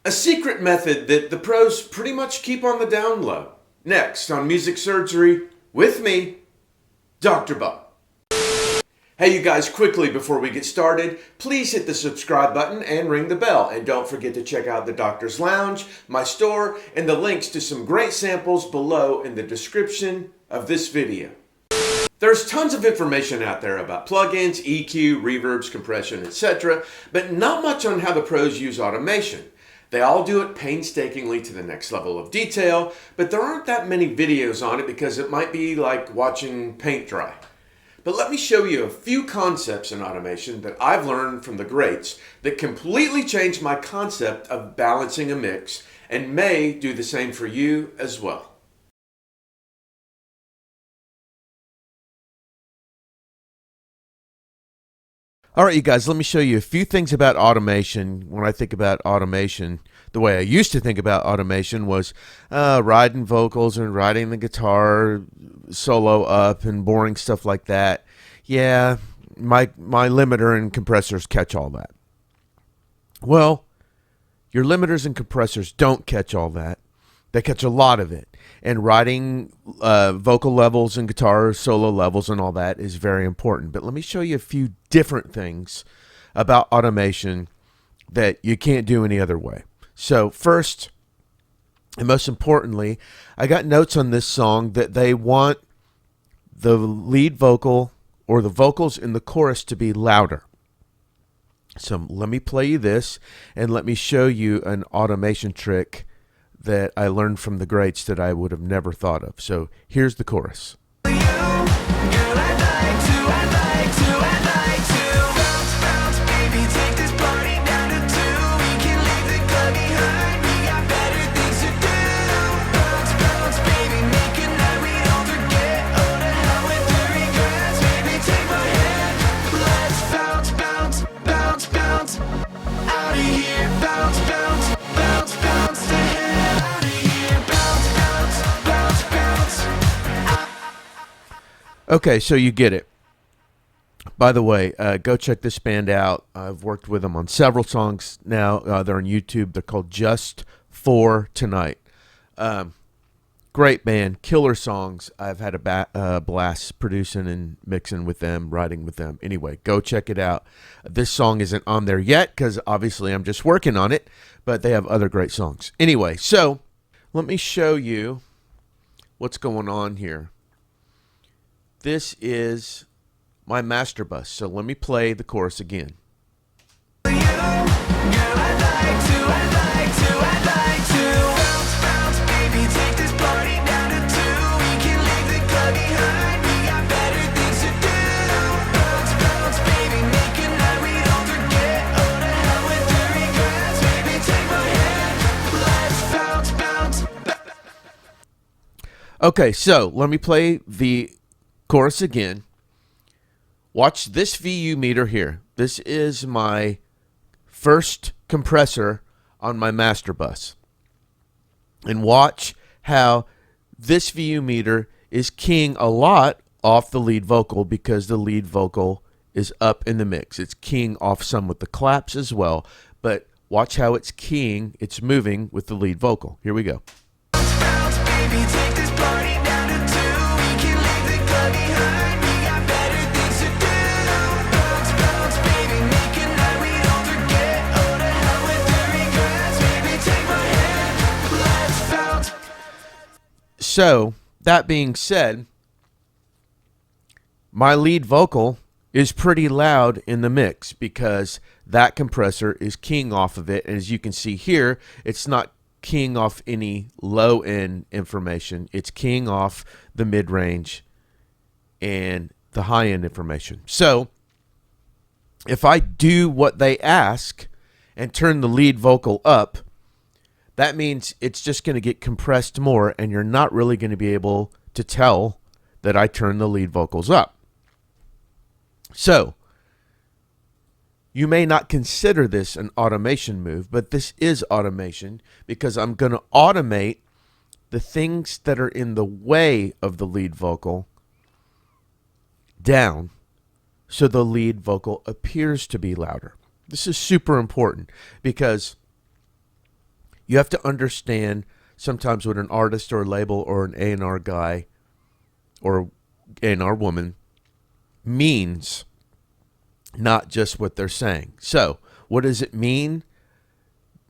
A secret method that the pros pretty much keep on the down low. Next on Music Surgery, with me, Dr. Bob. Hey you guys, quickly before we get started, please hit the subscribe button and ring the bell. And don't forget to check out the Doctor's Lounge, my store, and the links to some great samples below in the description of this video. There's tons of information out there about plugins, EQ, reverbs, compression, etc., but not much on how the pros use automation. They all do it painstakingly to the next level of detail, but there aren't that many videos on it because it might be like watching paint dry. But let me show you a few concepts in automation that I've learned from the greats that completely changed my concept of balancing a mix and may do the same for you as well. All right, you guys, let me show you a few things about automation. When I think about automation, the way I used to think about automation was riding vocals and riding the guitar solo up and boring stuff like that. Yeah, my limiter and compressors catch all that. Well, your limiters and compressors don't catch all that. They catch a lot of it. And writing vocal levels and guitar solo levels and all that is very important. But let me show you a few different things about automation that you can't do any other way. So first, and most importantly, I got notes on this song that they want the lead vocal or the vocals in the chorus to be louder. So let me play you this and let me show you an automation trick that I learned from the greats that I would have never thought of. So here's the chorus. Okay, so you get it. By the way, go check this band out. I've worked with them on several songs now. They're on YouTube. They're called Just For Tonight. Great band, killer songs. I've had a blast producing and mixing with them, writing with them. Anyway, go check it out. This song isn't on there yet because obviously I'm just working on it, but they have other great songs. Anyway, so let me show you what's going on here. This is my master bus, so let me play the chorus again. Okay, so let me play the chorus again. Watch this VU meter here. This is my first compressor on my master bus. And watch how this VU meter is keying a lot off the lead vocal because the lead vocal is up in the mix. It's keying off some with the claps as well, but watch how it's keying, it's moving with the lead vocal. Here we go. So, that being said, my lead vocal is pretty loud in the mix because that compressor is keying off of it. And as you can see here, it's not keying off any low-end information. It's keying off the mid-range and the high-end information. So, if I do what they ask and turn the lead vocal up, that means it's just going to get compressed more, and you're not really going to be able to tell that I turned the lead vocals up. So, you may not consider this an automation move, but this is automation because I'm going to automate the things that are in the way of the lead vocal down so the lead vocal appears to be louder. This is super important because You have to understand sometimes what an artist or a label or an A&R guy or A&R woman means, not just what they're saying. So what does it mean?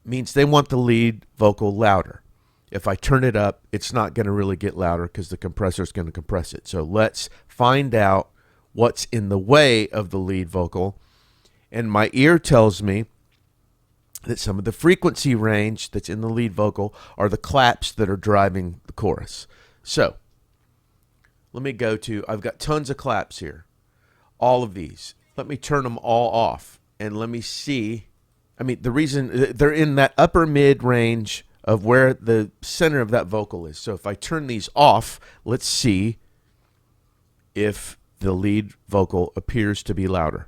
It means they want the lead vocal louder. If I turn it up, it's not going to really get louder because the compressor is going to compress it. So let's find out what's in the way of the lead vocal. And my ear tells me that some of the frequency range that's in the lead vocal are the claps that are driving the chorus. So let me go to, I've got tons of claps here. All of these. Let me turn them all off and let me see. I mean, the reason they're in that upper mid range of where the center of that vocal is. So if I turn these off, let's see if the lead vocal appears to be louder.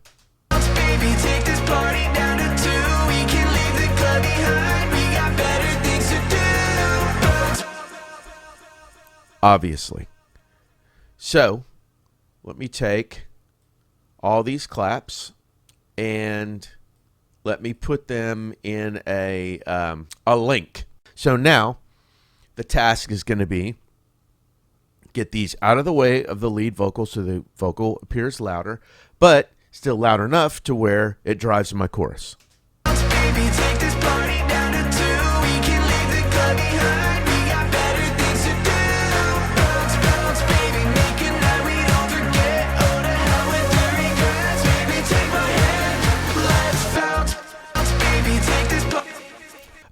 Baby, take this party down to 2. We can leave the club behind. We got better things to do. Obviously. So let me take all these claps and let me put them in a link. So now the task is going to be get these out of the way of the lead vocal so the vocal appears louder, but still loud enough to where it drives my chorus. Baby, take this party down to 2. We can leave the club behind. We got better things to do. Bounce, bounce, baby, make a night we don't forget. Oh, to hell with the regrets. Baby, take my hand. Let's bounce. Bounce, baby, take this party.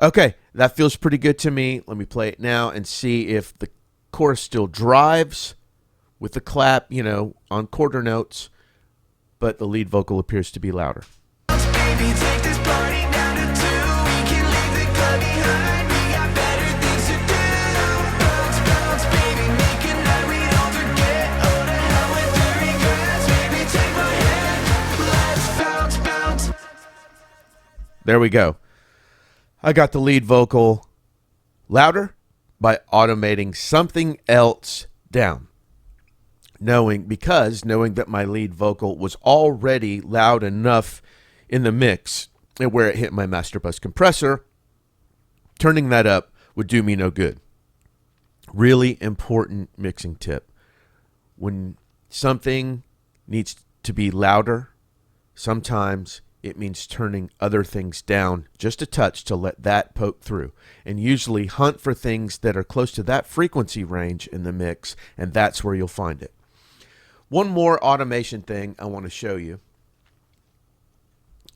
Okay, that feels pretty good to me. Let me play it now and see if the chorus still drives with the clap, on quarter notes, but the lead vocal appears to be louder. Baby, take this party down to 2. We can leave the club behind. We got better things to do. Bounce, bounce, baby, make a night we don't forget. Oh, to hell with the regrets. Baby, take my hand. Let's bounce, bounce. There we go. I got the lead vocal louder by automating something else down. Knowing that my lead vocal was already loud enough in the mix and where it hit my master bus compressor, turning that up would do me no good. Really important mixing tip. When something needs to be louder, sometimes it means turning other things down just a touch to let that poke through. And usually hunt for things that are close to that frequency range in the mix, and that's where you'll find it. One more automation thing I want to show you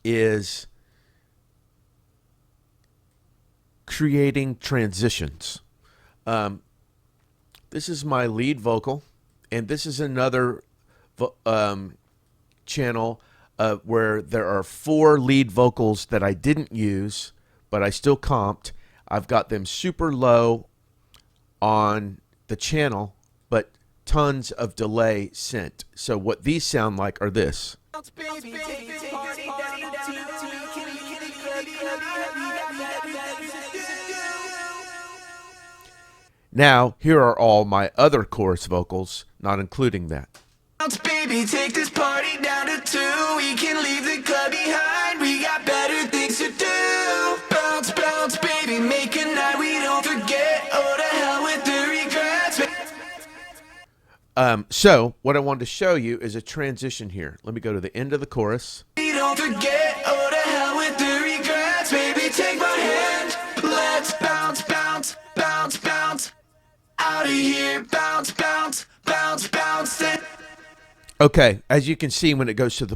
is creating transitions. This is my lead vocal, and this is another channel where there are 4 lead vocals that I didn't use, but I still comped. I've got them super low on the channel, but tons of delay sent. So what these sound like are this. Baby, take this party down to 2. We can leave the club behind. We got better things to do. Now, here are all my other chorus vocals, not including that. Bounce, baby, take this party down to 2. We can leave the club behind. We got better things to do. Bounce, bounce, baby, make a night we don't forget. Oh, to hell with the regrets. So what I wanted to show you is a transition here. Let me go to the end of the chorus. We don't forget. Oh, to hell with the regrets. Baby, take my hand. Let's bounce, bounce, bounce, bounce. Out of here, bounce, bounce, bounce, bounce. Okay, as you can see, when it goes to the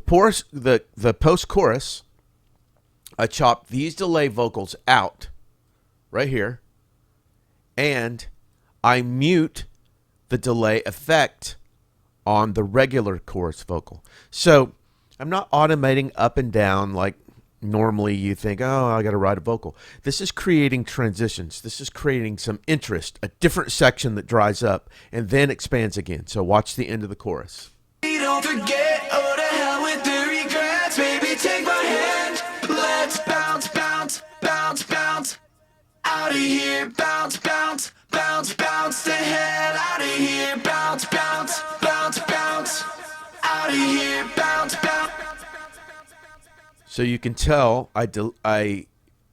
post-chorus, I chop these delay vocals out right here, and I mute the delay effect on the regular chorus vocal. So I'm not automating up and down like normally you think, oh, I got to write a vocal. This is creating transitions. This is creating some interest, a different section that dries up and then expands again. So watch the end of the chorus. We don't forget, oh, to hell with the regrets. Baby, take my hand. Let's bounce, bounce, bounce, bounce. Out of here, bounce, bounce, bounce, bounce. The hell out of here, bounce, bounce, bounce, bounce. Out of here, bounce, bounce. So you can tell I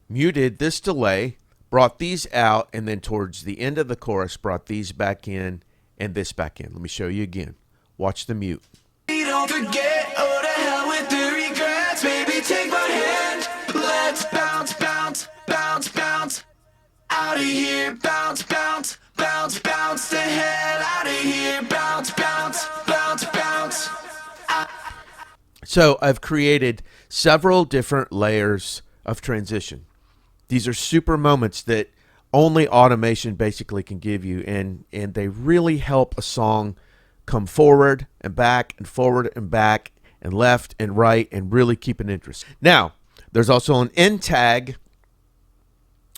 muted this delay, brought these out, and then towards the end of the chorus, brought these back in and this back in. Let me show you again. Watch the mute. Don't forget, oh, to hell with the regrets. Baby, take my hand. Let's bounce, bounce, bounce, bounce. Out of here, bounce, bounce, bounce, bounce. The hell out of here, bounce, bounce, bounce, bounce. So I've created several different layers of transition. These are super moments that only automation basically can give you, and they really help a song come forward and back and forward and back and left and right and really keep an interest. Now, there's also an end tag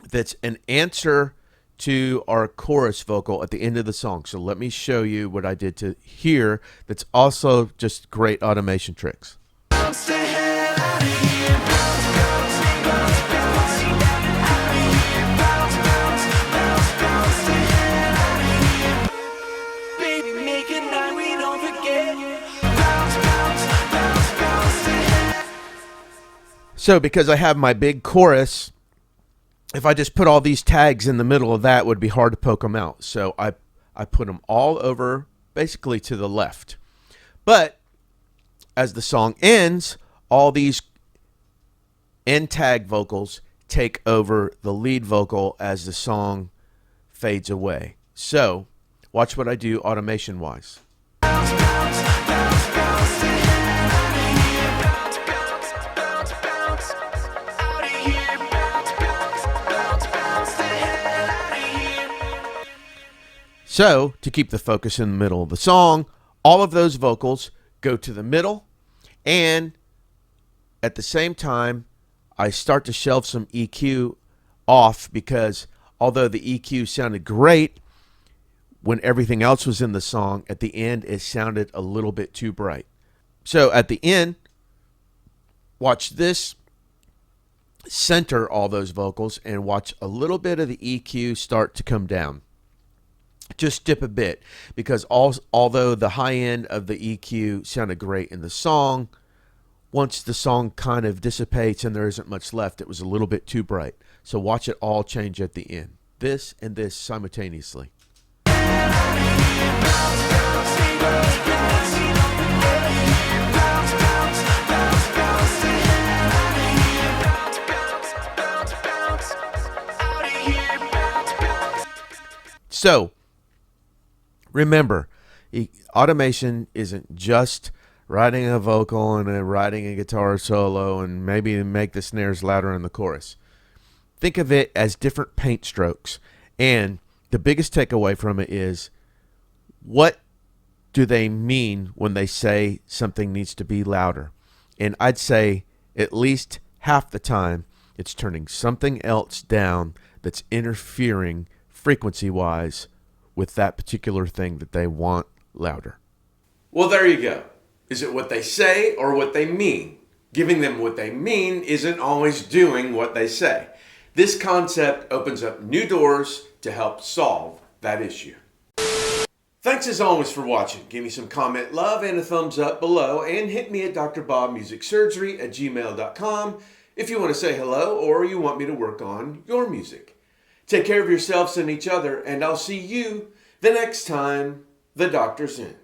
that's an answer to our chorus vocal at the end of the song. So let me show you what I did to here that's also just great automation tricks. Bounce the hell out of here, bounce, bounce, bounce, bounce. Out of here, bounce, bounce, bounce, bounce. The hell out of here. Baby, make a night we don't forget. Bounce, bounce, bounce, bounce. The hell. So because I have my big chorus, if I just put all these tags in the middle of that, it would be hard to poke them out. So I put them all over basically to the left. But as the song ends, all these end tag vocals take over the lead vocal as the song fades away. So watch what I do automation wise. Bounce, bounce, bounce, bounce. The hell out of here. Bounce, bounce, bounce, bounce. Out of here. Bounce, bounce, bounce, bounce. The hell out of here. So to keep the focus in the middle of the song, all of those vocals go to the middle, and at the same time, I start to shelve some EQ off because although the EQ sounded great when everything else was in the song, at the end it sounded a little bit too bright. So at the end, watch this center all those vocals and watch a little bit of the EQ start to come down. Just dip a bit because although the high end of the EQ sounded great in the song, once the song kind of dissipates and there isn't much left, it was a little bit too bright. So watch it all change at the end. This and this simultaneously. So remember, automation isn't just writing a vocal and writing a guitar solo and maybe make the snares louder in the chorus. Think of it as different paint strokes. And the biggest takeaway from it is, what do they mean when they say something needs to be louder? And I'd say at least half the time it's turning something else down that's interfering frequency-wise with that particular thing that they want louder. Well, there you go. Is it what they say or what they mean? Giving them what they mean isn't always doing what they say. This concept opens up new doors to help solve that issue. Thanks as always for watching. Give me some comment love and a thumbs up below, and hit me at drbobmusicsurgery@gmail.com if you want to say hello or you want me to work on your music. Take care of yourselves and each other, and I'll see you the next time the doctor's in.